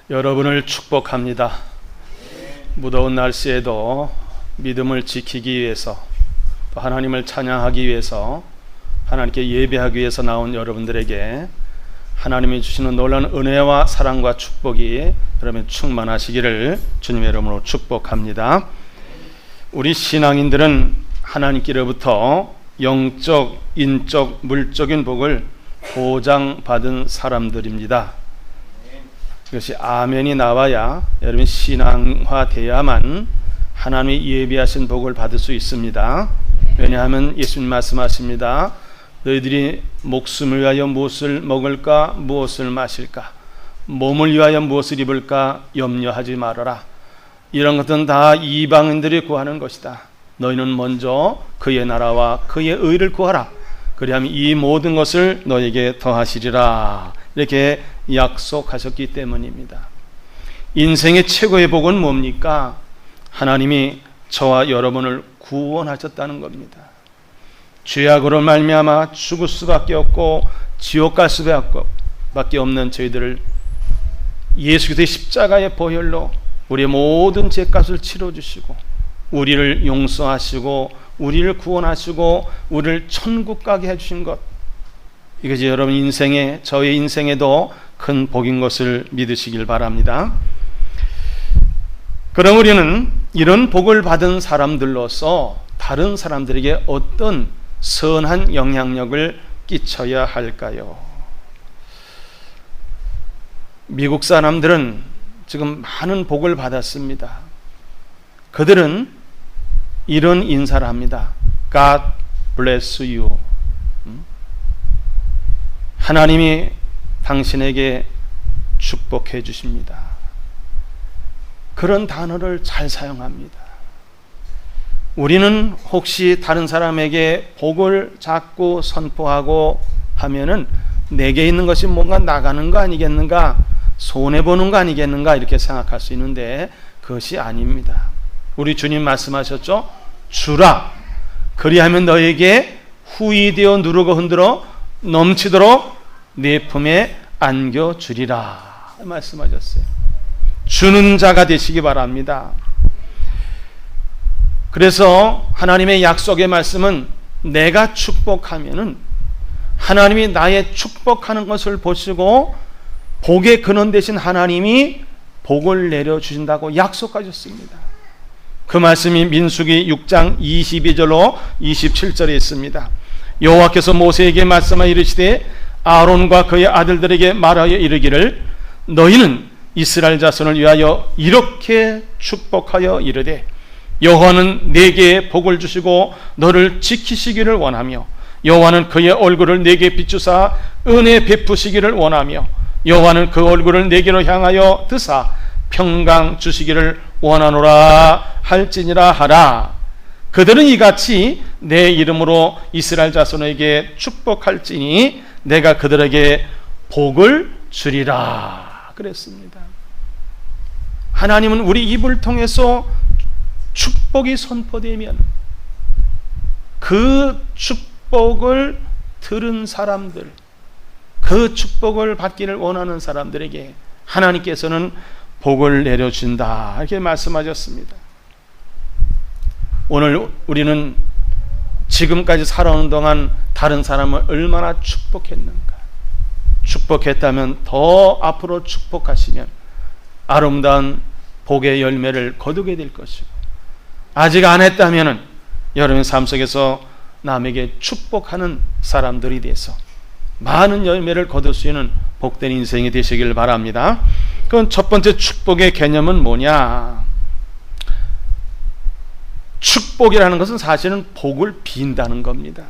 여러분을 축복합니다. 무더운 날씨에도 믿음을 지키기 위해서, 또 하나님을 찬양하기 위해서, 하나님께 예배하기 위해서 나온 여러분들에게 하나님이 주시는 놀라운 은혜와 사랑과 축복이 여러분 충만하시기를 주님의 이름으로 축복합니다. 우리 신앙인들은 하나님께로부터 영적, 인적, 물적인 복을 보장받은 사람들입니다. 이것이 아멘이 나와야 여러분 신앙화돼야만 하나님이 예비하신 복을 받을 수 있습니다. 왜냐하면 예수님 말씀하십니다. 너희들이 목숨을 위하여 무엇을 먹을까, 무엇을 마실까, 몸을 위하여 무엇을 입을까 염려하지 말아라. 이런 것은 다 이방인들이 구하는 것이다. 너희는 먼저 그의 나라와 그의 의를 구하라. 그리하면 이 모든 것을 너에게 더하시리라. 이렇게 약속하셨기 때문입니다. 인생의 최고의 복은 뭡니까? 하나님이 저와 여러분을 구원하셨다는 겁니다. 죄악으로 말미암아 죽을 수밖에 없고 지옥 갈 수밖에 없는 저희들을 예수 그리스도의 십자가의 보혈로 우리의 모든 죄값을 치러주시고 우리를 용서하시고 우리를 구원하시고 우리를 천국 가게 해주신 것, 이것이 여러분 인생에, 저의 인생에도 큰 복인 것을 믿으시길 바랍니다. 그럼 우리는 이런 복을 받은 사람들로서 다른 사람들에게 어떤 선한 영향력을 끼쳐야 할까요? 미국 사람들은 지금 많은 복을 받았습니다. 그들은 이런 인사를 합니다. God bless you. 하나님이 당신에게 축복해 주십니다. 그런 단어를 잘 사용합니다. 우리는 혹시 다른 사람에게 복을 자꾸 선포하고 하면은 내게 있는 것이 뭔가 나가는 거 아니겠는가, 손해보는 거 아니겠는가 이렇게 생각할 수 있는데 그것이 아닙니다. 우리 주님 말씀하셨죠? 주라. 그리하면 너에게 후이되어 누르고 흔들어 넘치도록 내 품에 안겨주리라 말씀하셨어요. 주는 자가 되시기 바랍니다. 그래서 하나님의 약속의 말씀은 내가 축복하면은 하나님이 나의 축복하는 것을 보시고 복의 근원 되신 하나님이 복을 내려주신다고 약속하셨습니다. 그 말씀이 민수기 6장 22절로 27절에 있습니다. 여호와께서 모세에게 말씀하여 이르시되 아론과 그의 아들들에게 말하여 이르기를 너희는 이스라엘 자손을 위하여 이렇게 축복하여 이르되 여호와는 내게 복을 주시고 너를 지키시기를 원하며 여호와는 그의 얼굴을 내게 비추사 은혜 베푸시기를 원하며 여호와는 그 얼굴을 내게로 향하여 드사 평강 주시기를 원하노라 할지니라 하라. 그들은 이같이 내 이름으로 이스라엘 자손에게 축복할지니 내가 그들에게 복을 주리라 그랬습니다. 하나님은 우리 입을 통해서 축복이 선포되면 그 축복을 들은 사람들, 그 축복을 받기를 원하는 사람들에게 하나님께서는 복을 내려준다 이렇게 말씀하셨습니다. 오늘 우리는 지금까지 살아오는 동안 다른 사람을 얼마나 축복했는가, 축복했다면 더 앞으로 축복하시면 아름다운 복의 열매를 거두게 될 것이고, 아직 안 했다면 여러분 삶 속에서 남에게 축복하는 사람들이 돼서 많은 열매를 거둘 수 있는 복된 인생이 되시길 바랍니다. 그럼 첫 번째 축복의 개념은 뭐냐? 축복이라는 것은 사실은 복을 빈다는 겁니다.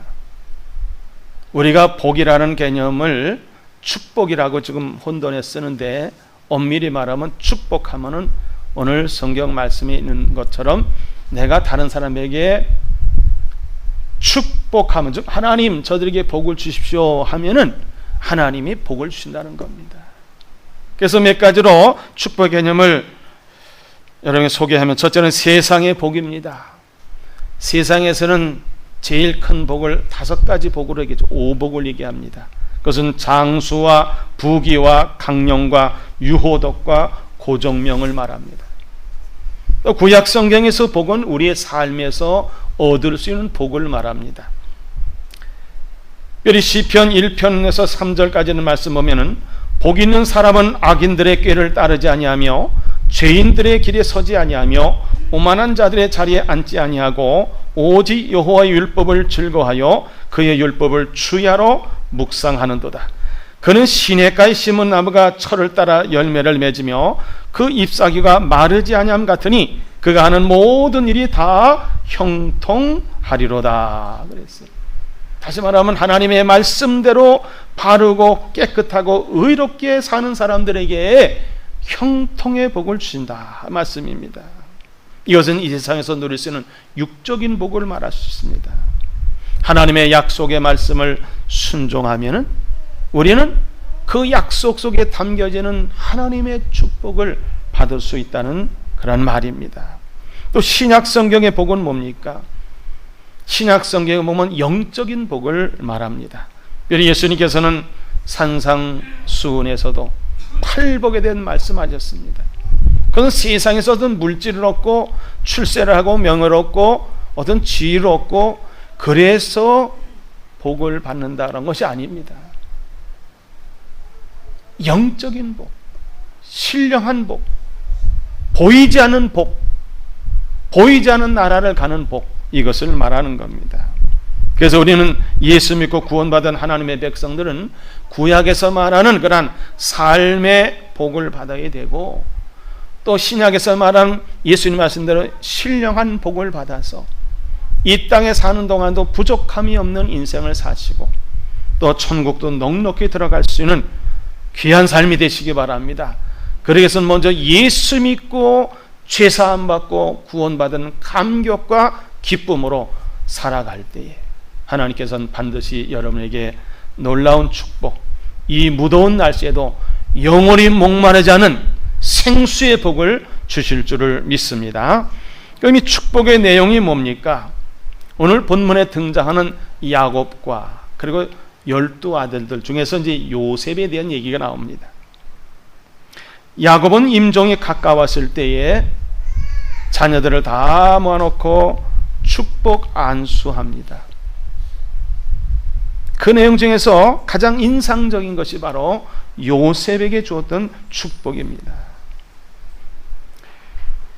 우리가 복이라는 개념을 축복이라고 지금 혼돈해 쓰는데 엄밀히 말하면 축복하면은 오늘 성경 말씀에 있는 것처럼 내가 다른 사람에게 축복하면, 즉 하나님 저들에게 복을 주십시오 하면은 하나님이 복을 주신다는 겁니다. 그래서 몇 가지로 축복 개념을 여러분에게 소개하면, 첫째는 세상의 복입니다. 세상에서는 제일 큰 복을 5가지 복으로 얘기하죠. 5복을 얘기합니다. 그것은 장수와 부귀와 강령과 유호덕과 도정명을 말합니다. 또 구약 성경에서 복은 우리의 삶에서 얻을 수 있는 복을 말합니다. 특별히 시편 1편에서 3절까지는 말씀 보면은 복 있는 사람은 악인들의 꾀를 따르지 아니하며 죄인들의 길에 서지 아니하며 오만한 자들의 자리에 앉지 아니하고 오직 여호와의 율법을 즐거워하여 그의 율법을 주야로 묵상하는도다. 그는 시냇가에 심은 나무가 철을 따라 열매를 맺으며 그 잎사귀가 마르지 아니함 같으니 그가 하는 모든 일이 다 형통하리로다 그랬어요. 다시 말하면 하나님의 말씀대로 바르고 깨끗하고 의롭게 사는 사람들에게 형통의 복을 주신다 말씀입니다. 이것은 이 세상에서 누릴 수 있는 육적인 복을 말할 수 있습니다. 하나님의 약속의 말씀을 순종하면은 우리는 그 약속 속에 담겨지는 하나님의 축복을 받을 수 있다는 그런 말입니다. 또 신약 성경의 복은 뭡니까? 신약 성경에 보면 영적인 복을 말합니다. 예수님께서는 산상수훈에서도 팔복에 대한 말씀하셨습니다. 그건 세상에서 어떤 물질을 얻고 출세를 하고 명을 얻고 어떤 지위를 얻고 그래서 복을 받는다는 것이 아닙니다. 영적인 복, 신령한 복, 보이지 않는 복, 보이지 않는 나라를 가는 복, 이것을 말하는 겁니다. 그래서 우리는 예수 믿고 구원받은 하나님의 백성들은 구약에서 말하는 그러한 삶의 복을 받아야 되고 또 신약에서 말하는 예수님 말씀대로 신령한 복을 받아서 이 땅에 사는 동안도 부족함이 없는 인생을 사시고 또 천국도 넉넉히 들어갈 수 있는 귀한 삶이 되시기 바랍니다. 그러기 위해서는 먼저 예수 믿고 죄사함 받고 구원받은 감격과 기쁨으로 살아갈 때에 하나님께서는 반드시 여러분에게 놀라운 축복, 이 무더운 날씨에도 영원히 목마르지 않은 생수의 복을 주실 줄을 믿습니다. 그럼 이 축복의 내용이 뭡니까? 오늘 본문에 등장하는 야곱과 그리고 12 아들들 중에서 이제 요셉에 대한 얘기가 나옵니다. 야곱은 임종이 가까웠을 때에 자녀들을 다 모아놓고 축복 안수합니다. 그 내용 중에서 가장 인상적인 것이 바로 요셉에게 주었던 축복입니다.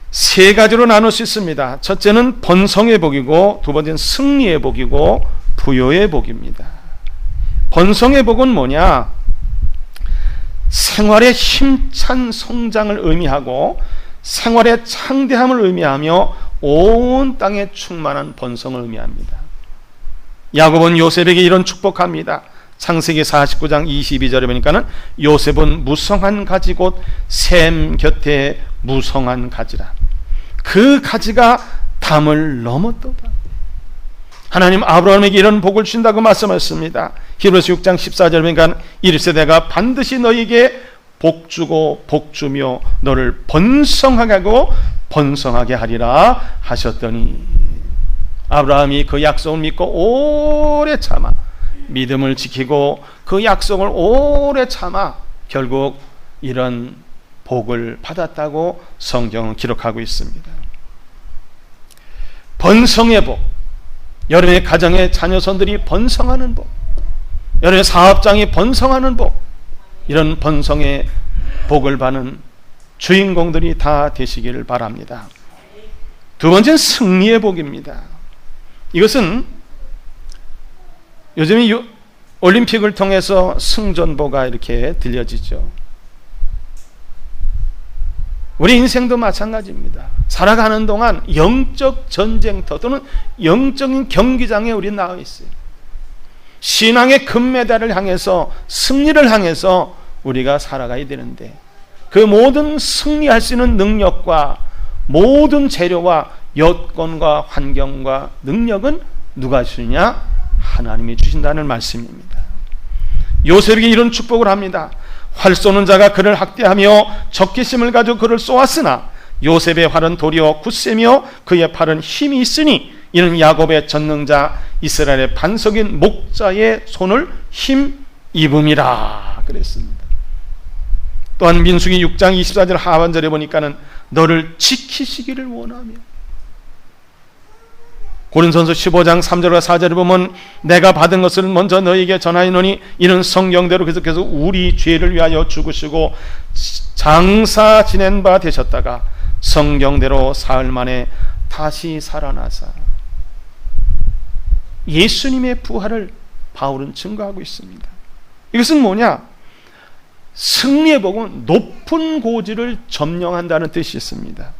세 가지로 나눌 수 있습니다. 첫째는 번성의 복이고 두 번째는 승리의 복이고 부요의 복입니다. 번성의 복은 뭐냐? 생활의 힘찬 성장을 의미하고 생활의 창대함을 의미하며 온 땅에 충만한 번성을 의미합니다. 야곱은 요셉에게 이런 축복합니다. 창세기 49장 22절에 보니까는 요셉은 무성한 가지 곧 샘 곁에 무성한 가지라. 그 가지가 담을 넘었도다. 하나님 아브라함에게 이런 복을 주신다고 말씀하셨습니다. 히브리서 6장 14절에 보니까 이르시되 내가 반드시 너에게 복 주고 복 주며 너를 번성하게 하고 번성하게 하리라 하셨더니 아브라함이 그 약속을 믿고 오래 참아 믿음을 지키고 그 약속을 오래 참아 결국 이런 복을 받았다고 성경은 기록하고 있습니다. 번성의 복, 여러분의 가정의 자녀손들이 번성하는 복, 여러분의 사업장이 번성하는 복, 이런 번성의 복을 받는 주인공들이 다 되시기를 바랍니다. 두 번째는 승리의 복입니다. 이것은 요즘 올림픽을 통해서 승전보가 이렇게 들려지죠. 우리 인생도 마찬가지입니다. 살아가는 동안 영적 전쟁터 또는 영적인 경기장에 우리 나와 있어요. 신앙의 금메달을 향해서 승리를 향해서 우리가 살아가야 되는데 그 모든 승리할 수 있는 능력과 모든 재료와 여건과 환경과 능력은 누가 주느냐? 하나님이 주신다는 말씀입니다. 요셉에게 이런 축복을 합니다. 활 쏘는 자가 그를 학대하며 적개심을 가지고 그를 쏘았으나 요셉의 활은 도리어 굳세며 그의 팔은 힘이 있으니 이는 야곱의 전능자 이스라엘의 반석인 목자의 손을 힘입음이라 그랬습니다. 또한 민수기 6장 24절 하반절에 보니까는 너를 지키시기를 원하며, 고린도전서 15장 3절과 4절에 보면 내가 받은 것을 먼저 너에게 전하노니 이는 성경대로 계속해서 우리 죄를 위하여 죽으시고 장사 지낸 바 되셨다가 성경대로 사흘 만에 다시 살아나사. 예수님의 부활을 바울은 증거하고 있습니다. 이것은 뭐냐? 승리의 복은 높은 고지를 점령한다는 뜻이 있습니다.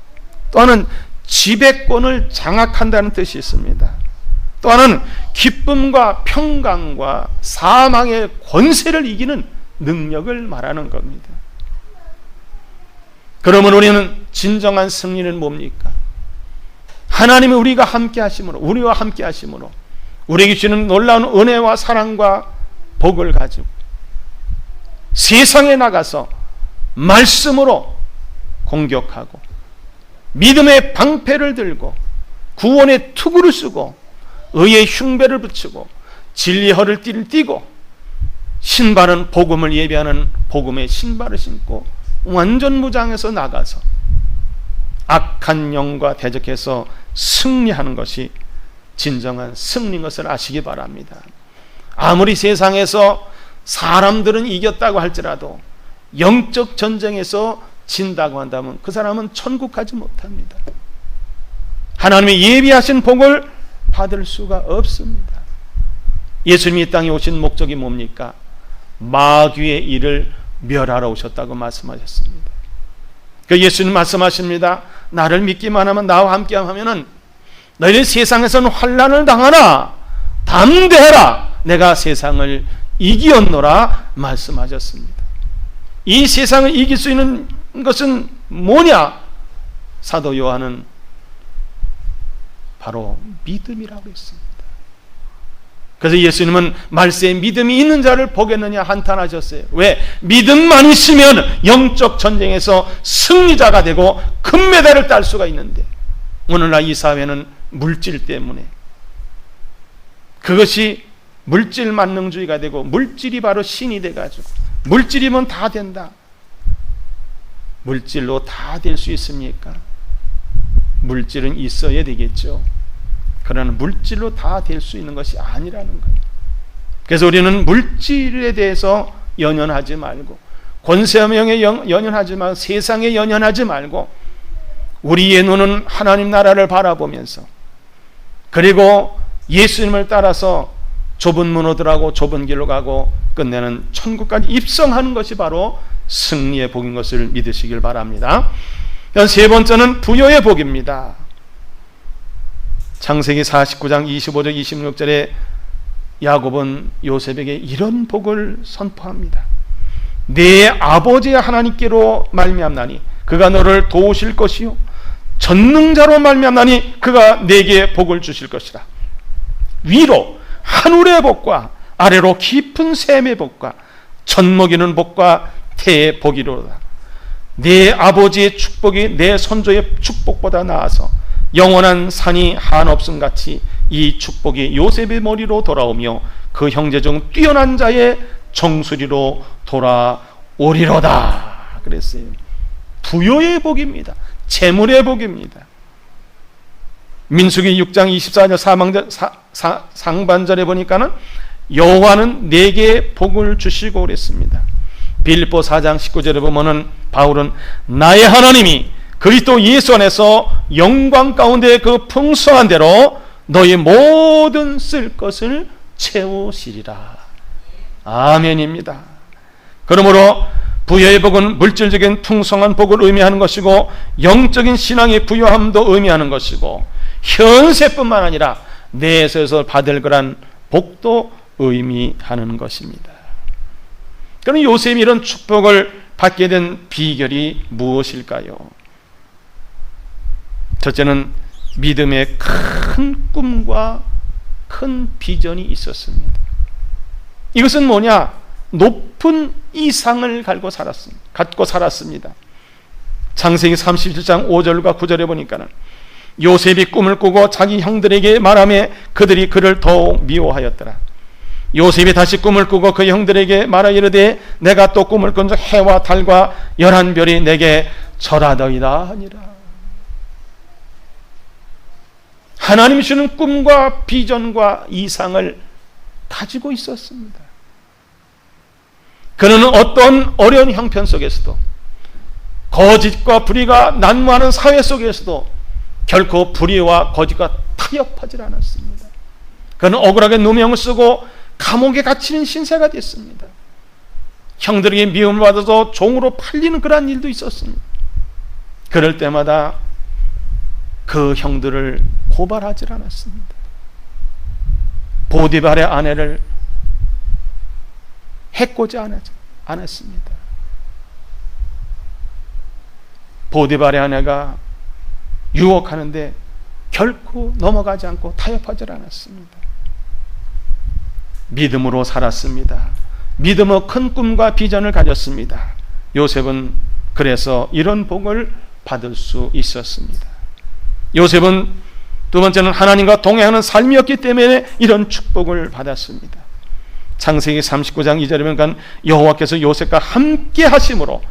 또 하나는 지배권을 장악한다는 뜻이 있습니다. 또 하나는 기쁨과 평강과 사망의 권세를 이기는 능력을 말하는 겁니다. 그러면 우리는 진정한 승리는 뭡니까? 하나님이 우리와 함께 하심으로 우리에게 주는 놀라운 은혜와 사랑과 복을 가지고 세상에 나가서 말씀으로 공격하고 믿음의 방패를 들고 구원의 투구를 쓰고 의의 흉배를 붙이고 진리의 허를 띠고 신발은 복음을 예비하는 복음의 신발을 신고 완전 무장해서 나가서 악한 영과 대적해서 승리하는 것이 진정한 승리인 것을 아시기 바랍니다. 아무리 세상에서 사람들은 이겼다고 할지라도 영적 전쟁에서 진다고 한다면 그 사람은 천국 가지 못합니다. 하나님이 예비하신 복을 받을 수가 없습니다. 예수님이 이 땅에 오신 목적이 뭡니까? 마귀의 일을 멸하러 오셨다고 말씀하셨습니다. 그 예수님 말씀하십니다. 나를 믿기만 하면, 나와 함께 하면은 너희는 세상에서는 환난을 당하나 담대해라, 내가 세상을 이기었노라 말씀하셨습니다. 이 세상을 이길 수 있는 것은 뭐냐? 사도 요한은 바로 믿음이라고 했습니다. 그래서 예수님은 말세에 믿음이 있는 자를 보겠느냐 한탄하셨어요. 왜? 믿음만 있으면 영적 전쟁에서 승리자가 되고 금메달을 딸 수가 있는데, 오늘날 이 사회는 물질 때문에 그것이 물질 만능주의가 되고 물질이 바로 신이 돼가지고 물질이면 다 된다. 물질로 다 될 수 있습니까? 물질은 있어야 되겠죠. 그러나 물질로 다 될 수 있는 것이 아니라는 거예요. 그래서 우리는 물질에 대해서 연연하지 말고, 권세명에 연연하지 말고, 세상에 연연하지 말고, 우리의 눈은 하나님 나라를 바라보면서, 그리고 예수님을 따라서 좁은 문으로 들어가고 좁은 길로 가고 끝내는 천국까지 입성하는 것이 바로 승리의 복인 것을 믿으시길 바랍니다. 세 번째는 부요의 복입니다. 창세기 49장 25절 26절에 야곱은 요셉에게 이런 복을 선포합니다. 내 아버지의 하나님께로 말미암나니 그가 너를 도우실 것이요 전능자로 말미암나니 그가 내게 복을 주실 것이라. 위로 하늘의 복과 아래로 깊은 샘의 복과 젖먹이는 복과 태의 복이로다. 내 아버지의 축복이 내 선조의 축복보다 나아서 영원한 산이 한없음 같이 이 축복이 요셉의 머리로 돌아오며 그 형제 중 뛰어난 자의 정수리로 돌아오리로다 그랬어요. 부요의 복입니다. 재물의 복입니다. 민수기 6장 24절 상반절에 보니까는 여호와는 내게 복을 주시고 그랬습니다. 빌립보 4장 19절에 보면은 바울은 나의 하나님이 그리스도 예수 안에서 영광 가운데 그 풍성한 대로 너희 모든 쓸 것을 채우시리라. 아멘입니다. 그러므로 부여의 복은 물질적인 풍성한 복을 의미하는 것이고 영적인 신앙의 부요함도 의미하는 것이고 현세뿐만 아니라 내에서 받을 거란 복도 의미하는 것입니다. 그럼 요셉이 이런 축복을 받게 된 비결이 무엇일까요? 첫째는 믿음의 큰 꿈과 큰 비전이 있었습니다. 이것은 뭐냐? 높은 이상을 갖고 살았습니다. 창세기 37장 5절과 9절에 보니까는 요셉이 꿈을 꾸고 자기 형들에게 말하며 그들이 그를 더욱 미워하였더라. 요셉이 다시 꿈을 꾸고 그 형들에게 말하 이르되 내가 또 꿈을 꾼 적 해와 달과 11별이 내게 절하더이다 하니라. 하나님이 주는 꿈과 비전과 이상을 가지고 있었습니다. 그는 어떤 어려운 형편 속에서도, 거짓과 불의가 난무하는 사회 속에서도 결코 불의와 거짓과 타협하지 않았습니다. 그는 억울하게 누명을 쓰고 감옥에 갇히는 신세가 됐습니다. 형들에게 미움을 받아서 종으로 팔리는 그러한 일도 있었습니다. 그럴 때마다 그 형들을 고발하지 않았습니다. 보디발의 아내를 해코지 않았습니다. 보디발의 아내가 유혹하는데 결코 넘어가지 않고 타협하지 않았습니다. 믿음으로 살았습니다. 믿음으로 큰 꿈과 비전을 가졌습니다. 요셉은 그래서 이런 복을 받을 수 있었습니다. 요셉은 두 번째는 하나님과 동행하는 삶이었기 때문에 이런 축복을 받았습니다. 창세기 39장 2절에 보면 여호와께서 요셉과 함께 하심으로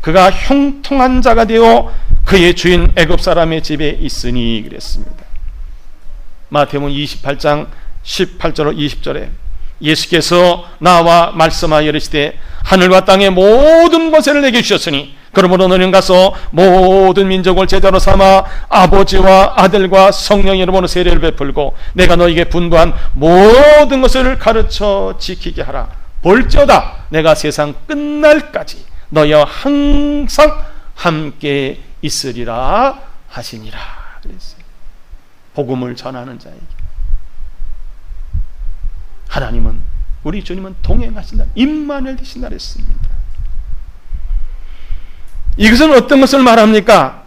그가 형통한 자가 되어 그의 주인 애굽 사람의 집에 있으니 그랬습니다. 마태복음 28장 18절로 20절에 예수께서 나와 말씀하여 이르시되 하늘과 땅의 모든 권세를 내게 주셨으니 그러므로 너는 가서 모든 민족을 제자로 삼아 아버지와 아들과 성령의 이름으로 세례를 베풀고 내가 너에게 분부한 모든 것을 가르쳐 지키게 하라. 볼지어다 내가 세상 끝날까지 너희와 항상 함께 있으리라 하시니라 그랬어요. 복음을 전하는 자에게 하나님은, 우리 주님은 동행하신다, 임마누엘 되신다 그랬습니다. 이것은 어떤 것을 말합니까?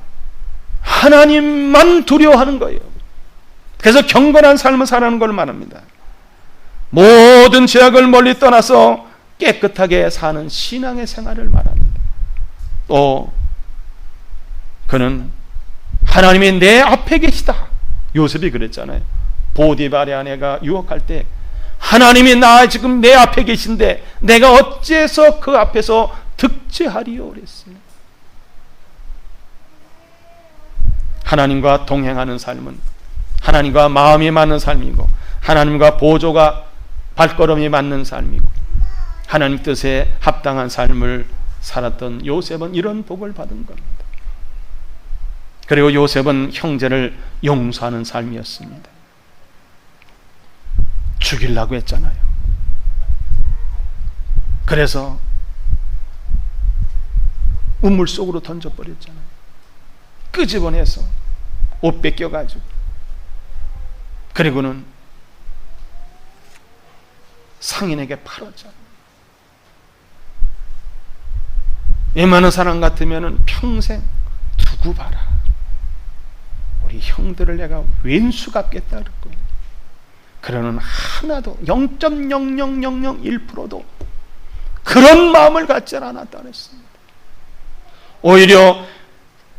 하나님만 두려워하는 거예요. 그래서 경건한 삶을 살아가는 걸 말합니다. 모든 죄악을 멀리 떠나서 깨끗하게 사는 신앙의 생활을 말합니다. 또 그는 하나님이 내 앞에 계시다. 요셉이 그랬잖아요. 보디발의 아내가 유혹할 때 하나님이 지금 내 앞에 계신데 내가 어째서 그 앞에서 득죄하리요 그랬어요. 하나님과 동행하는 삶은 하나님과 마음이 맞는 삶이고 하나님과 보조가 발걸음이 맞는 삶이고 하나님 뜻에 합당한 삶을 살았던 요셉은 이런 복을 받은 겁니다. 그리고 요셉은 형제를 용서하는 삶이었습니다. 죽이려고 했잖아요. 그래서 우물 속으로 던져버렸잖아요. 끄집어내서 옷 뺏겨가지고. 그리고는 상인에게 팔았잖아요. 웬만한 사람 같으면 평생 두고 봐라. 우리 형들을 내가 왼수 갚겠다 그럴 거예요. 그러는 하나도 0.00001%도 그런 마음을 갖지 않았다 그랬습니다. 오히려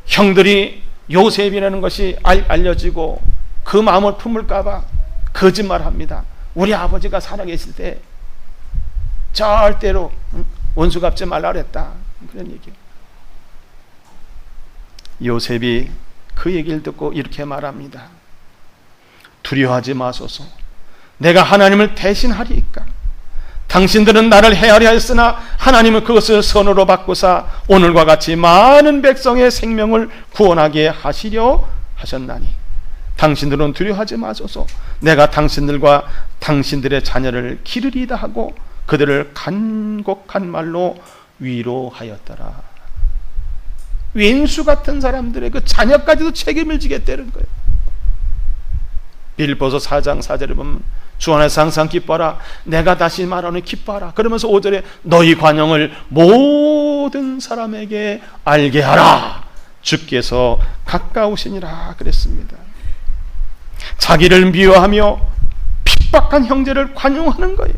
형들이 요셉이라는 것이 알려지고 그 마음을 품을까봐 거짓말합니다. 우리 아버지가 살아계실 때 절대로 원수 갚지 말라 그랬다. 그런 얘기예요. 요셉이 그 얘기를 듣고 이렇게 말합니다. 두려워하지 마소서. 내가 하나님을 대신하리이까. 당신들은 나를 해하려 했으나 하나님은 그것을 선으로 바꾸사 오늘과 같이 많은 백성의 생명을 구원하게 하시려 하셨나니 당신들은 두려워하지 마소서. 내가 당신들과 당신들의 자녀를 기르리다 하고 그들을 간곡한 말로 위로하였더라. 왼수 같은 사람들의 그 자녀까지도 책임을 지겠다는 거예요. 빌립보서 4장 4절에 보면 주 안에서 항상 기뻐하라. 내가 다시 말하노니 기뻐하라. 그러면서 5절에 너희 관용을 모든 사람에게 알게 하라. 주께서 가까우시니라 그랬습니다. 자기를 미워하며 핍박한 형제를 관용하는 거예요.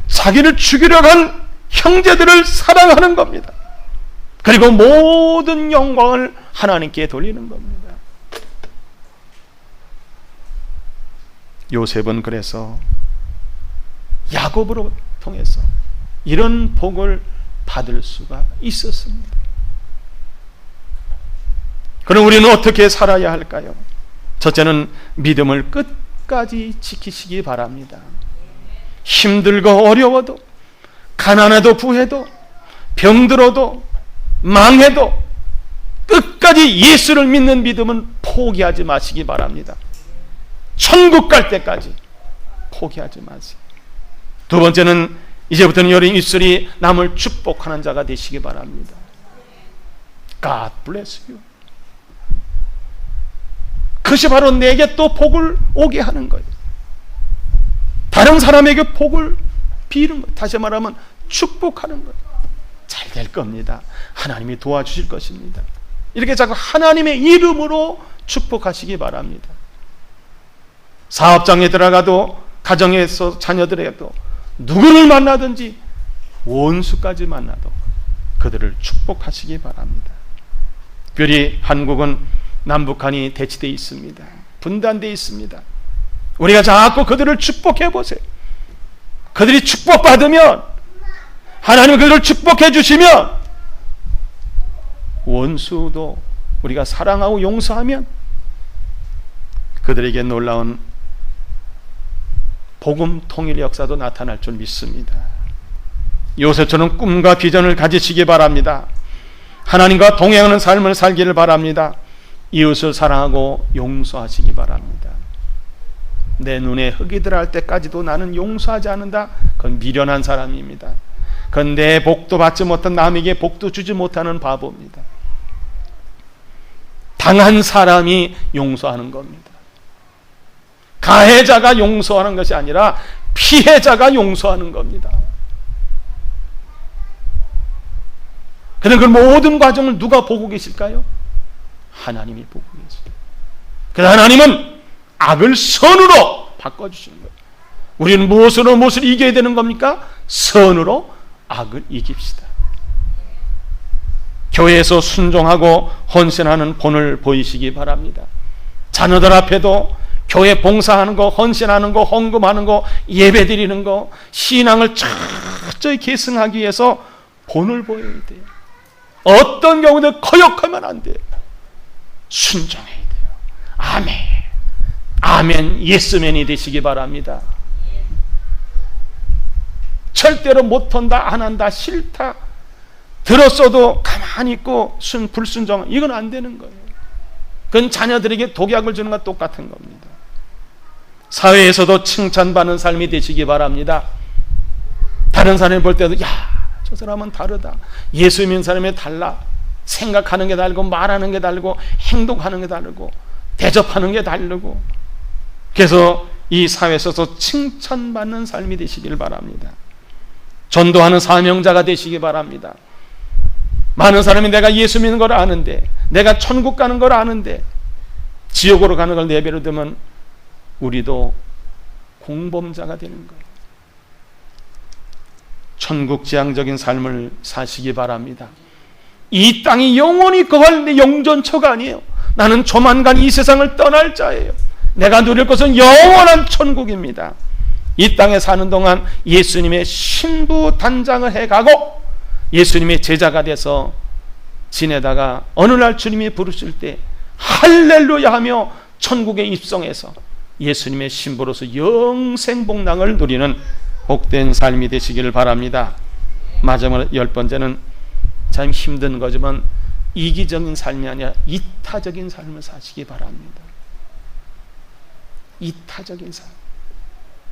자기를 죽이려 간 형제들을 사랑하는 겁니다. 그리고 모든 영광을 하나님께 돌리는 겁니다. 요셉은 그래서 야곱으로 통해서 이런 복을 받을 수가 있었습니다. 그럼 우리는 어떻게 살아야 할까요? 첫째는 믿음을 끝까지 지키시기 바랍니다. 힘들고 어려워도, 가난해도 부해도, 병들어도, 망해도 끝까지 예수를 믿는 믿음은 포기하지 마시기 바랍니다. 천국 갈 때까지 포기하지 마세요. 두 번째는 이제부터는 여러분 입술이 남을 축복하는 자가 되시기 바랍니다. God bless you. 그것이 바로 내게 또 복을 오게 하는 거예요. 다른 사람에게 복을 비는 거예요. 다시 말하면 축복하는 거예요. 잘 될 겁니다. 하나님이 도와주실 것입니다. 이렇게 자꾸 하나님의 이름으로 축복하시기 바랍니다. 사업장에 들어가도, 가정에서 자녀들에게도, 누구를 만나든지 원수까지 만나도 그들을 축복하시기 바랍니다. 특별히 한국은 남북한이 대치되어 있습니다. 분단되어 있습니다. 우리가 자꾸 그들을 축복해 보세요. 그들이 축복받으면, 하나님이 그들을 축복해 주시면, 원수도 우리가 사랑하고 용서하면 그들에게 놀라운 복음 통일 역사도 나타날 줄 믿습니다. 요셉처럼 꿈과 비전을 가지시기 바랍니다. 하나님과 동행하는 삶을 살기를 바랍니다. 이웃을 사랑하고 용서하시기 바랍니다. 내 눈에 흙이 들어갈 때까지도 나는 용서하지 않는다. 그건 미련한 사람입니다. 그건 내 복도 받지 못한 남에게 복도 주지 못하는 바보입니다. 당한 사람이 용서하는 겁니다. 가해자가 용서하는 것이 아니라 피해자가 용서하는 겁니다. 그런데 그 모든 과정을 누가 보고 계실까요? 하나님이 보고 계십니다. 그래서 하나님은 악을 선으로 바꿔주시는 거예요. 우리는 무엇으로 무엇을 이겨야 되는 겁니까? 선으로 악을 이깁시다. 교회에서 순종하고 헌신하는 본을 보이시기 바랍니다. 자녀들 앞에도 교회 봉사하는 거, 헌신하는 거, 헌금하는 거, 예배 드리는 거, 신앙을 철저히 계승하기 위해서 본을 보여야 돼요. 어떤 경우도 거역하면 안 돼요. 순종해야 돼요. 아멘. 아멘. 예스맨이 되시기 바랍니다. 절대로 못한다, 안 한다, 싫다, 들었어도 가만히 있고 불순종, 이건 안 되는 거예요. 그건 자녀들에게 독약을 주는 것과 똑같은 겁니다. 사회에서도 칭찬받는 삶이 되시기 바랍니다. 다른 사람이 볼 때도 야, 저 사람은 다르다. 예수 믿는 사람이 달라. 생각하는 게 다르고, 말하는 게 다르고, 행동하는 게 다르고, 대접하는 게 다르고. 그래서 이 사회에서 칭찬받는 삶이 되시길 바랍니다. 전도하는 사명자가 되시기 바랍니다. 많은 사람이 내가 예수 믿는 걸 아는데, 내가 천국 가는 걸 아는데 지옥으로 가는 걸 내버려 두면 우리도 공범자가 되는 거예요. 천국지향적인 삶을 사시기 바랍니다. 이 땅이 영원히 거할 내 영전처가 아니에요. 나는 조만간 이 세상을 떠날 자예요. 내가 누릴 것은 영원한 천국입니다. 이 땅에 사는 동안 예수님의 신부 단장을 해가고 예수님의 제자가 돼서 지내다가 어느 날 주님이 부르실 때 할렐루야 하며 천국에 입성해서 예수님의 신부로서 영생복락을 누리는 복된 삶이 되시기를 바랍니다. 마지막 10번째는 참 힘든 거지만 이기적인 삶이 아니라 이타적인 삶을 사시기 바랍니다. 이타적인 삶,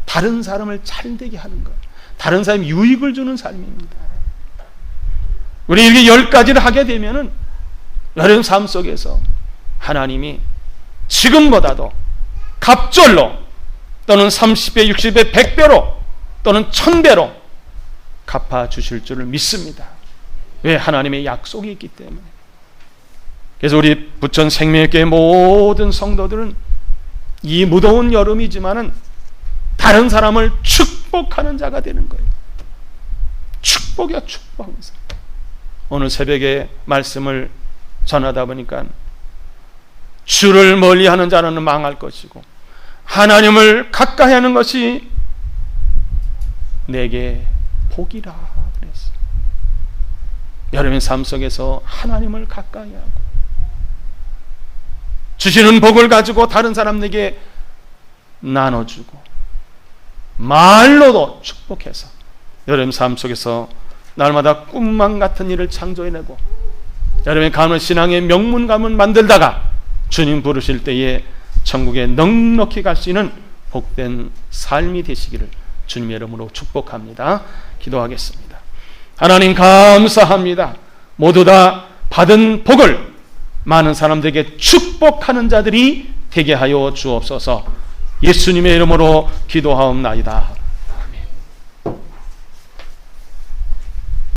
다른 사람을 잘되게 하는 것, 다른 사람에 유익을 주는 삶입니다. 우리 이렇게 10가지를 하게 되면은 여러분 삶 속에서 하나님이 지금보다도 갑절로 또는 30배, 60배, 100배로 또는 1000배로 갚아주실 줄을 믿습니다. 왜? 하나님의 약속이 있기 때문에. 그래서 우리 부천 생명교회 모든 성도들은 이 무더운 여름이지만은 다른 사람을 축복하는 자가 되는 거예요. 축복이야, 축복하면서. 오늘 새벽에 말씀을 전하다 보니까 주를 멀리하는 자는 망할 것이고 하나님을 가까이 하는 것이 내게 복이라 그랬어요. 여러분의 삶 속에서 하나님을 가까이 하고 주시는 복을 가지고 다른 사람에게 나눠주고 말로도 축복해서 여러분 삶 속에서 날마다 꿈만 같은 일을 창조해내고 여러분의 가문 신앙의 명문 가문 만들다가 주님 부르실 때에 천국에 넉넉히 갈 수 있는 복된 삶이 되시기를 주님의 이름으로 축복합니다. 기도하겠습니다. 하나님 감사합니다. 모두 다 받은 복을 많은 사람들에게 축복하는 자들이 되게 하여 주옵소서. 예수님의 이름으로 기도하옵나이다.